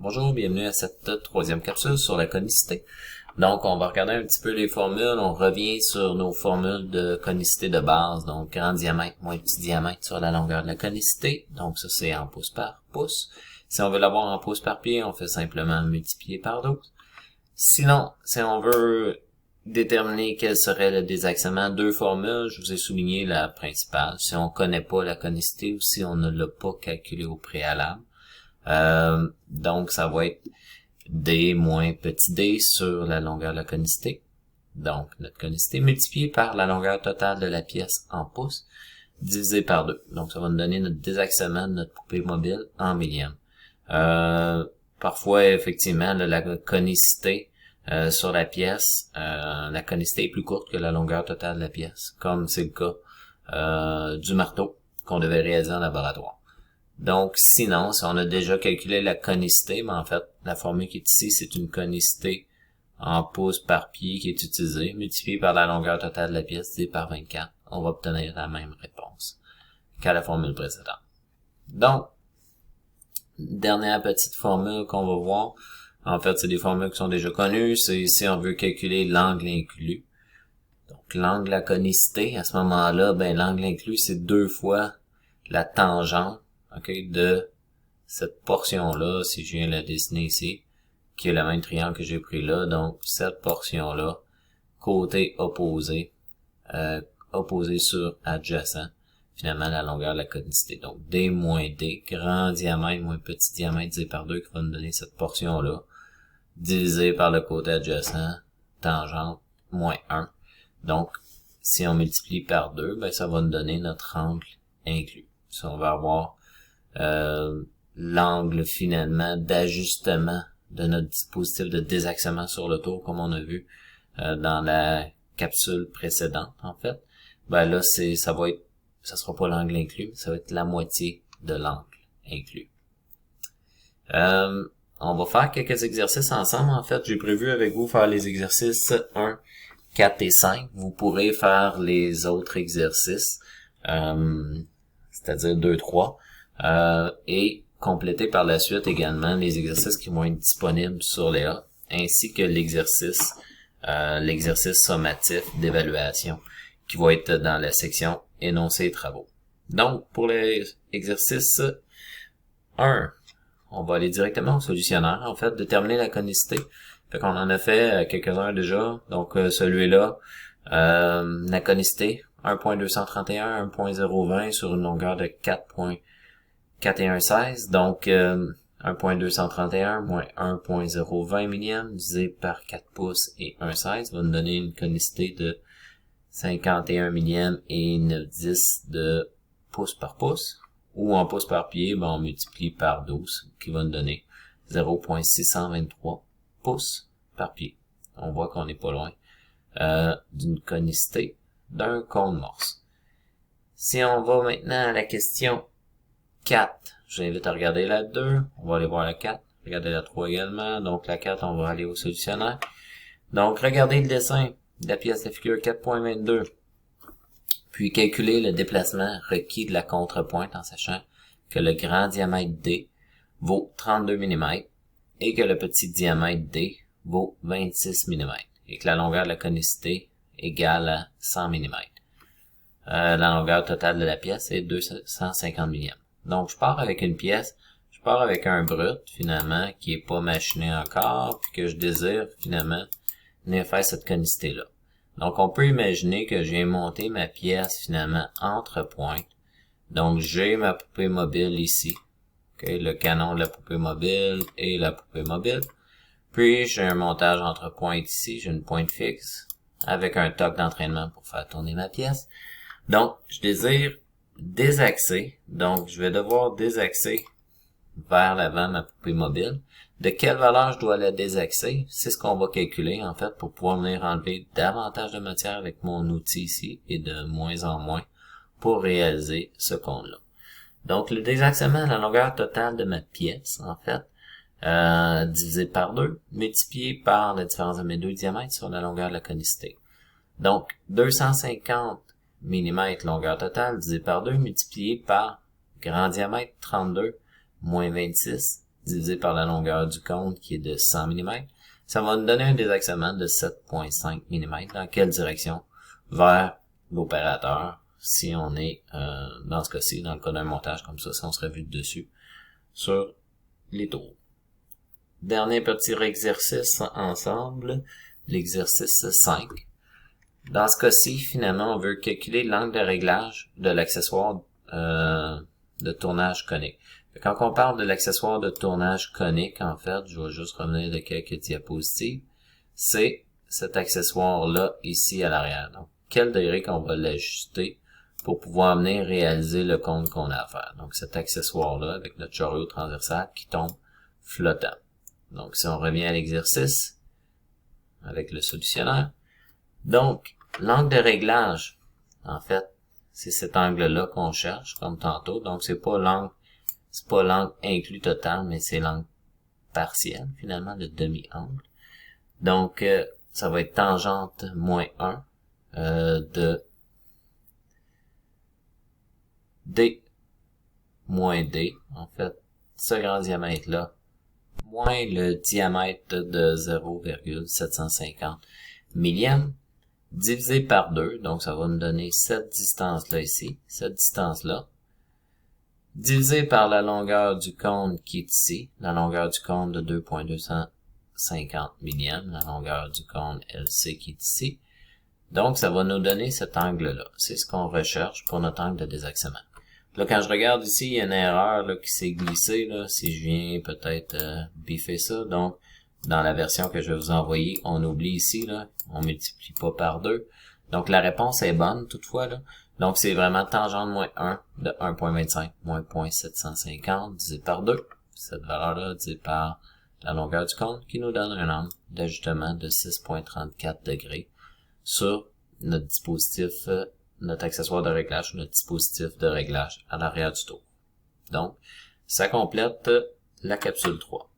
Bonjour, bienvenue à cette troisième capsule sur la conicité. Donc, on va regarder un petit peu les formules. On revient sur nos formules de conicité de base. Donc, grand diamètre moins petit diamètre sur la longueur de la conicité. Donc, ça, c'est en pouces par pouce. Si on veut l'avoir en pouces par pied, on fait simplement multiplier par 12. Sinon, si on veut déterminer quel serait le désaxement, deux formules, je vous ai souligné la principale. Si on connaît pas la conicité ou si on ne l'a pas calculé au préalable. Donc, ça va être d moins petit d sur la longueur de la conicité. Donc, notre conicité multiplié par la longueur totale de la pièce en pouces, divisé par 2. Donc, ça va nous donner notre désaxement de notre poupée mobile en millième. Parfois, effectivement, la conicité sur la pièce, la conicité est plus courte que la longueur totale de la pièce, comme c'est le cas du marteau qu'on devait réaliser en laboratoire. Donc, sinon, si on a déjà calculé la conicité, mais en fait, la formule qui est ici, c'est une conicité en pouces par pied qui est utilisée, multipliée par la longueur totale de la pièce, divisé par 24. On va obtenir la même réponse qu'à la formule précédente. Donc, dernière petite formule qu'on va voir. En fait, c'est des formules qui sont déjà connues. C'est si on veut calculer l'angle inclus. Donc, l'angle de la conicité, à ce moment-là, l'angle inclus, c'est 2 fois la tangente, de cette portion-là, si je viens la dessiner ici, qui est le même triangle que j'ai pris là. Donc, cette portion-là, côté opposé, opposé sur adjacent, finalement, la longueur de la conicité. Donc, D moins D, grand diamètre moins petit diamètre divisé par 2, qui va nous donner cette portion-là, divisé par le côté adjacent, tangente, moins 1. Donc, si on multiplie par 2, ça va nous donner notre angle inclus. Si on va avoir l'angle finalement d'ajustement de notre dispositif de désaxement sur le tour, comme on a vu dans la capsule précédente, en fait, là, ça sera pas l'angle inclus, mais ça va être la moitié de l'angle inclus. On va faire quelques exercices ensemble. En fait, j'ai prévu avec vous faire les exercices 1, 4 et 5. Vous pourrez faire les autres exercices, c'est-à-dire 2, 3, et compléter par la suite également les exercices qui vont être disponibles sur Léa, ainsi que l'exercice sommatif d'évaluation qui va être dans la section énoncés et travaux. Donc, pour l'exercice 1, on va aller directement au solutionnaire, en fait, déterminer la conicité. Fait qu'on en a fait quelques-uns déjà. Donc, celui-là, la conicité, 1.231, 1.020 sur une longueur de 4.4116. Donc, 1.231 moins 1.020 millième divisé par 4 pouces et 1,16 va nous donner une conicité de 51 millième et 9/10 de pouces par pouce. Ou en pouces par pied, on multiplie par 12, qui va nous donner 0.623 pouces par pied. On voit qu'on n'est pas loin d'une conicité d'un cône morse. Si on va maintenant à la question 4, je vous invite à regarder la 2, on va aller voir la 4, regardez la 3 également, donc la 4, on va aller au solutionnaire. Donc, regardez le dessin de la pièce de figure 4.22. Puis calculer le déplacement requis de la contrepointe en sachant que le grand diamètre D vaut 32 mm et que le petit diamètre D vaut 26 mm et que la longueur de la conicité est égale à 100 mm. La longueur totale de la pièce est 250 mm. Donc je pars avec une pièce, je pars avec un brut finalement qui est pas machiné encore puis que je désire finalement venir faire cette conicité-là. Donc, on peut imaginer que j'ai monté ma pièce, finalement, entre pointes. Donc, j'ai ma poupée mobile ici. Le canon de la poupée mobile et la poupée mobile. Puis, j'ai un montage entre pointes ici. J'ai une pointe fixe avec un toc d'entraînement pour faire tourner ma pièce. Donc, je désire désaxer. Donc, je vais devoir désaxer vers l'avant ma poupée mobile. De quelle valeur je dois la désaxer? C'est ce qu'on va calculer, en fait, pour pouvoir venir enlever davantage de matière avec mon outil ici et de moins en moins pour réaliser ce cône-là. Donc, le désaxement, la longueur totale de ma pièce, en fait, divisé par 2, multiplié par la différence de mes deux diamètres sur la longueur de la conicité. Donc, 250 mm longueur totale divisé par 2, multiplié par grand diamètre 32 moins 26 divisé par la longueur du cône qui est de 100 mm. Ça va nous donner un désaxement de 7,5 mm. Dans quelle direction? Vers l'opérateur, si on est, dans ce cas-ci, dans le cas d'un montage comme ça, si on serait vu de dessus, sur les tours. Dernier petit exercice ensemble, l'exercice 5. Dans ce cas-ci, finalement, on veut calculer l'angle de réglage de l'accessoire de tournage conique. Quand on parle de l'accessoire de tournage conique, en fait, je vais juste revenir de quelques diapositives, c'est cet accessoire-là ici à l'arrière. Donc, quel degré qu'on va l'ajuster pour pouvoir venir réaliser le cône qu'on a à faire. Donc, cet accessoire-là, avec notre chariot transversal qui tombe flottant. Donc, si on revient à l'exercice, avec le solutionnaire, donc, l'angle de réglage, en fait, c'est cet angle-là qu'on cherche, comme tantôt. Donc, c'est pas l'angle inclus total, mais c'est l'angle partiel, finalement, le demi-angle. Donc, ça va être tangente moins 1 de D moins D, en fait, ce grand diamètre-là, moins le diamètre de 0,750 millième, divisé par 2, donc ça va nous donner cette distance-là ici, cette distance-là, divisé par la longueur du cône qui est ici, la longueur du cône de 2,250 millième, la longueur du cône LC qui est ici. Donc, ça va nous donner cet angle-là. C'est ce qu'on recherche pour notre angle de désaxement. Là, quand je regarde ici, il y a une erreur là, qui s'est glissée. Là, si je viens peut-être biffer ça. Donc, dans la version que je vais vous envoyer, on oublie ici, là, on multiplie pas par 2. Donc, la réponse est bonne, toutefois. Là. Donc, c'est vraiment tangente moins 1 de 1,25 moins 0,750 divisé par 2. Cette valeur-là divisée par la longueur du cône qui nous donne un angle d'ajustement de 6,34 degrés sur notre dispositif, notre accessoire de réglage, notre dispositif de réglage à l'arrière du tour. Donc, ça complète la capsule 3.